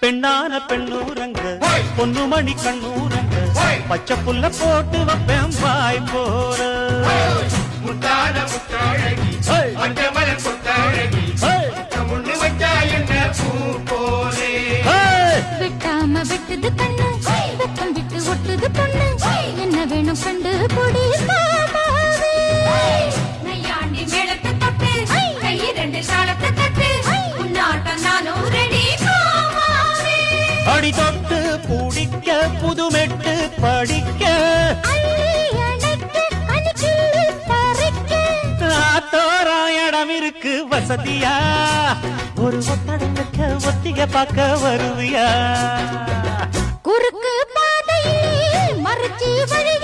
பெண்ணான பெண்ணூரங்க பொன்னுமணி கண்ணூரங்க பச்சை புல்ல போட்டு வைப்பேன் வாய் போற முத்தான முத்தாழகி அண்டமல கொத்தாழகி முன்னு வச்சா என்ன பூ போலே விட்டாம விட்டது கண்ணு வெக்கம் விட்டு ஒட்டுது பொண்ணு என்ன வேணும் கண்டு பொடி மாமாவே நையாண்டி மேளத்தை தொட்டு கை ரெண்டு சாலத்தை தட்டு உன்னாட்டம் நானும் ரெடி மாமாவே அடி தொட்டு பூடிக்க புதுமெட்டு படிக்க தோராயிடம் இருக்கு வசதியா ஒரு ஒத்தடக்க ஒத்திக பார்க்க வருவியா குறுக்கு பாதையில் மறைச்சி வழி